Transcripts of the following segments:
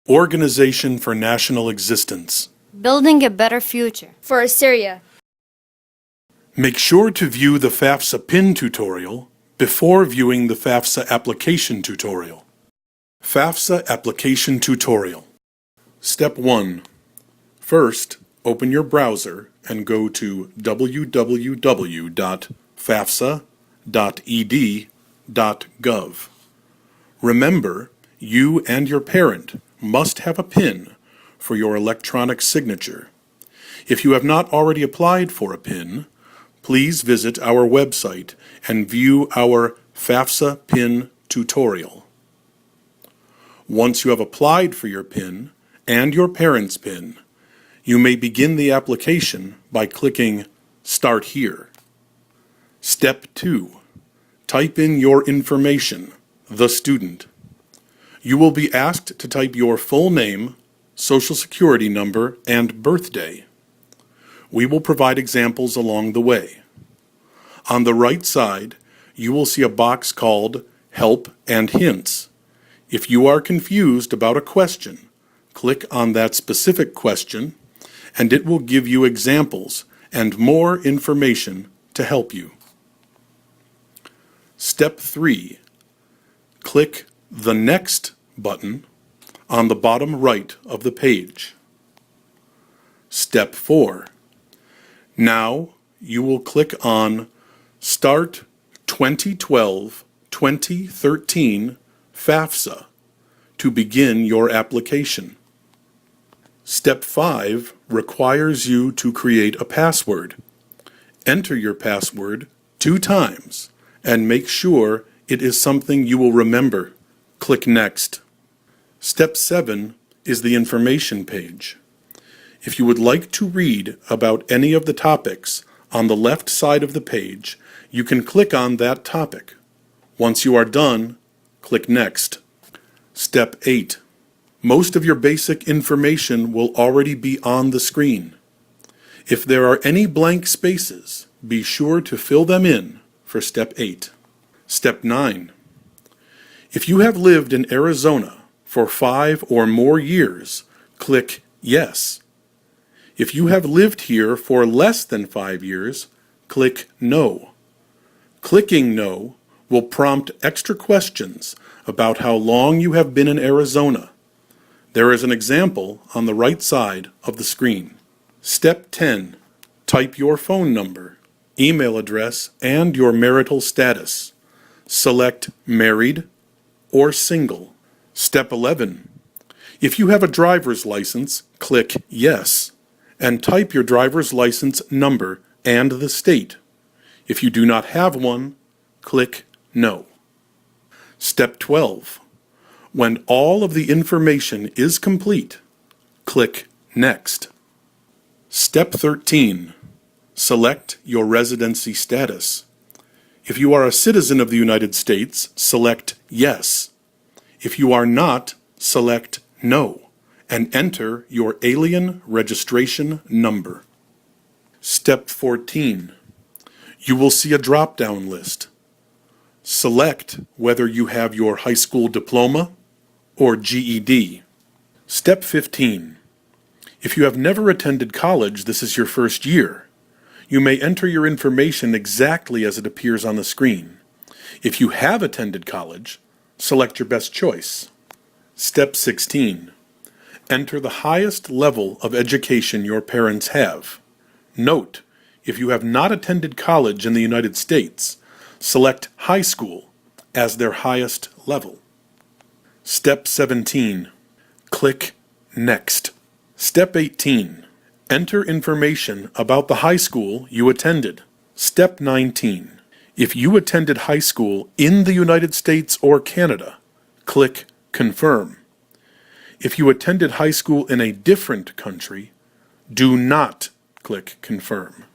Organization for National Existence. Building a better future. For Assyria. Make sure to view the Fafsa PIN tutorial before viewing the Fafsa application tutorial. Fafsa application tutorial. Step 1. First, open your browser and go to www.fafsa.ed.gov. Remember, you and your parent must have a PIN for your electronic signature. If you have not already applied for a PIN, please visit our website and view our Fafsa PIN tutorial. Once you have applied for your PIN and your parent's PIN, you may begin the application by clicking Start Here. Step 2. Type in your information, the student. You will be asked to type your full name, social security number, and birthday. We will provide examples along the way. On the right side, you will see a box called Help and Hints. If you are confused about a question, click on that specific question, and it will give you examples and more information to help you. Step 3. Click the Next button on the bottom right of the page. Step 4. Now you will click on Start 2012-2013 Fafsa to begin your application. Step 5 requires you to create a password. Enter your password 2 times and make sure it is something you will remember. Click Next. Step 7 is the information page. If you would like to read about any of the topics on the left side of the page, you can click on that topic. Once you are done, click Next. Step 8. Most of your basic information will already be on the screen. If there are any blank spaces, be sure to fill them in for Step 8. Step 9. If you have lived in Arizona for 5 or more years, click Yes. If you have lived here for less than 5 years, click No. Clicking No will prompt extra questions about how long you have been in Arizona. There is an example on the right side of the screen. Step 10. Type your phone number, email address, and your marital status. Select Married or Single. Step 11. If you have a driver's license, click Yes and type your driver's license number and the state. If you do not have one, click No. Step 12. When all of the information is complete, click Next. Step 13. Select your residency status. If you are a citizen of the United States, select Yes. If you are not, select No and enter your alien registration number. Step 14. You will see a drop-down list. Select whether you have your high school diploma or GED. Step 15. If you have never attended college, this is your first year. You may enter your information exactly as it appears on the screen. If you have attended college, select your best choice. Step 16. Enter the highest level of education your parents have. Note, if you have not attended college in the United States, select high school as their highest level. Step 17. Click Next. Step 18. Enter information about the high school you attended. Step 19. If you attended high school in the United States or Canada, click Confirm. If you attended high school in a different country, do not click Confirm.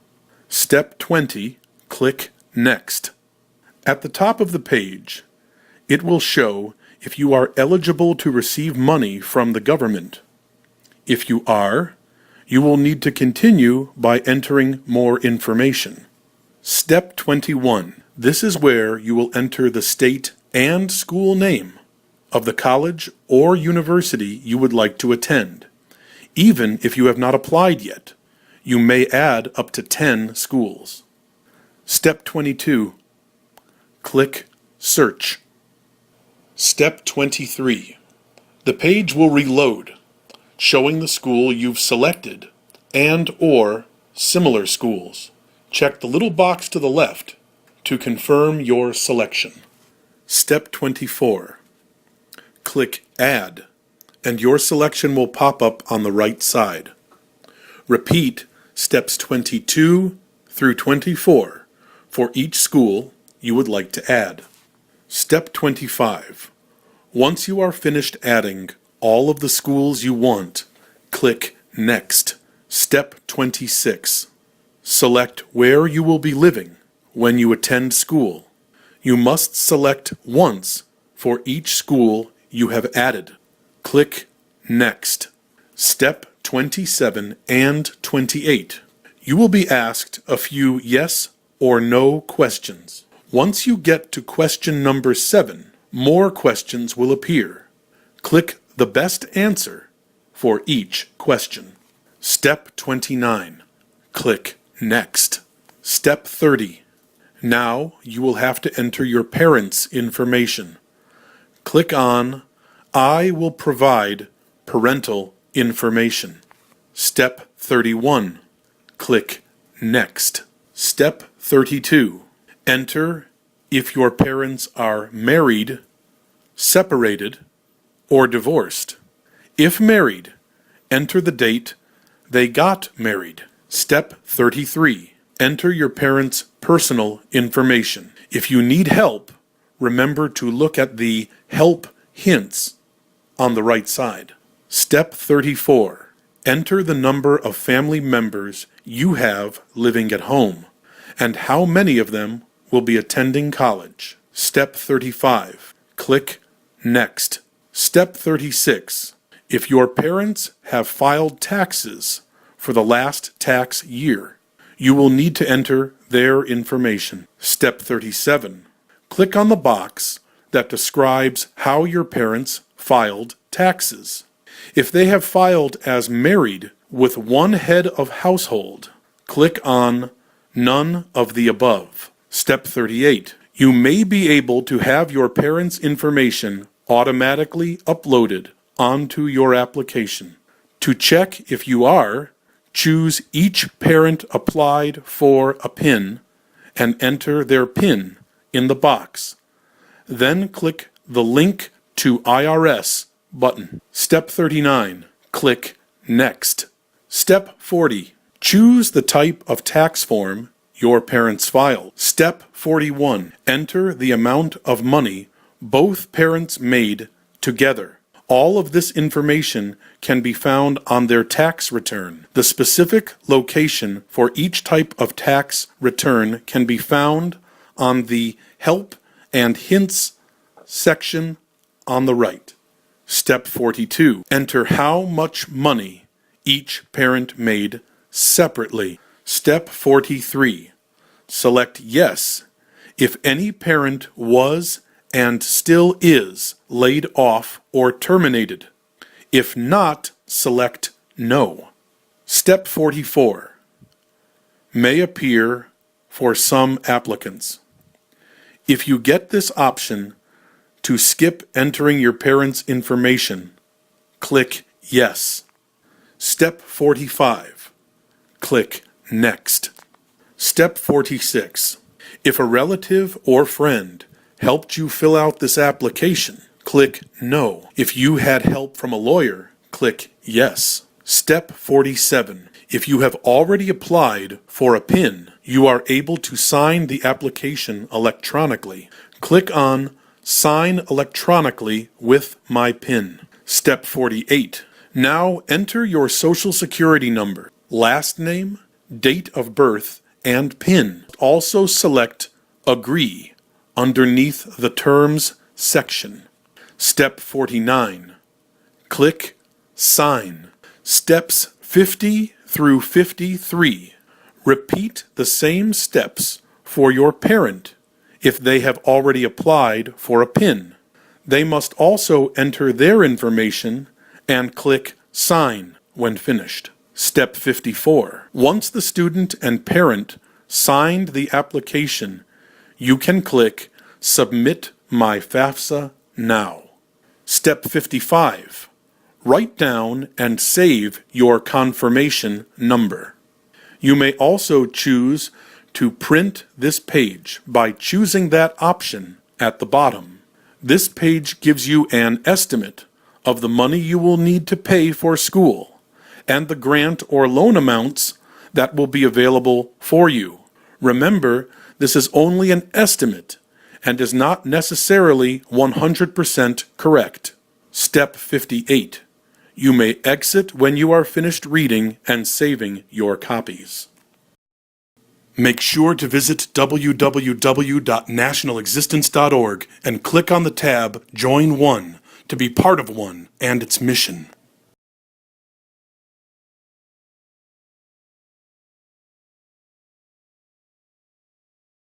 Step 20. Click Next. At the top of the page, it will show if you are eligible to receive money from the government. If you are, you will need to continue by entering more information. Step 21. This is where you will enter the state and school name. of the college or university you would like to attend. Even if you have not applied yet, you may add up to 10 schools. Step 22. Click Search. Step 23. The page will reload, showing the school you've selected and/or similar schools. Check the little box to the left to confirm your selection. Step 24. Click Add, and your selection will pop up on the right side. Repeat steps 22 through 24 for each school you would like to add. Step 25. Once you are finished adding all of the schools you want, click Next. Step 26. Select where you will be living when you attend school. You must select once for each school you have added. Click Next. Step 27 and 28. You will be asked a few yes or no questions. Once you get to question number 7, more questions will appear. Click the best answer for each question. Step 29. Click Next. Step 30. Now you will have to enter your parents' information. Click on I will provide parental information. Step 31. Click Next. Step 32. Enter if your parents are married, separated, or divorced. If married, enter the date they got married. Step 33. Enter your parents' personal information. If you need help, remember to look at the Help Hints on the right side. Step 34. Enter the number of family members you have living at home and how many of them will be attending college. Step 35. Click Next. Step 36. If your parents have filed taxes for the last tax year, you will need to enter their information. Step 37. Click on the box that describes how your parents filed taxes. If they have filed as married with one head of household, click on None of the above. Step 38. You may be able to have your parents' information automatically uploaded onto your application. To check if you are, choose each parent applied for a PIN and enter their PIN in the box. Then click the Link to IRS button. Step 39. Click Next. Step 40. Choose the type of tax form your parents filed. Step 41. Enter the amount of money both parents made together. All of this information can be found on their tax return. The specific location for each type of tax return can be found on the Help and Hints section on the right. Step 42. Enter how much money each parent made separately. Step 43. Select Yes if any parent was and still is laid off or terminated. If not, select No. Step 44. May appear for some applicants. If you get this option to skip entering your parents' information, click Yes. Step 45. Click Next. Step 46. If a relative or friend helped you fill out this application, click No. If you had help from a lawyer, click Yes. Step 47. If you have already applied for a PIN, you are able to sign the application electronically. Click on Sign electronically with my PIN. Step 48. Now enter your Social Security number, last name, date of birth, and PIN. Also select Agree underneath the Terms section. Step 49. Click Sign. Steps 50 through 53. Repeat the same steps for your parent if they have already applied for a PIN. They must also enter their information and click Sign when finished. Step 54. Once the student and parent signed the application, you can click Submit My Fafsa now. Step 55. Write down and save your confirmation number. You may also choose to print this page by choosing that option at the bottom. This page gives you an estimate of the money you will need to pay for school and the grant or loan amounts that will be available for you. Remember, this is only an estimate and is not necessarily 100% correct. Step 58. You may exit when you are finished reading and saving your copies. Make sure to visit www.nationalexistence.org and click on the tab Join O.N.E to be part of O.N.E and its mission.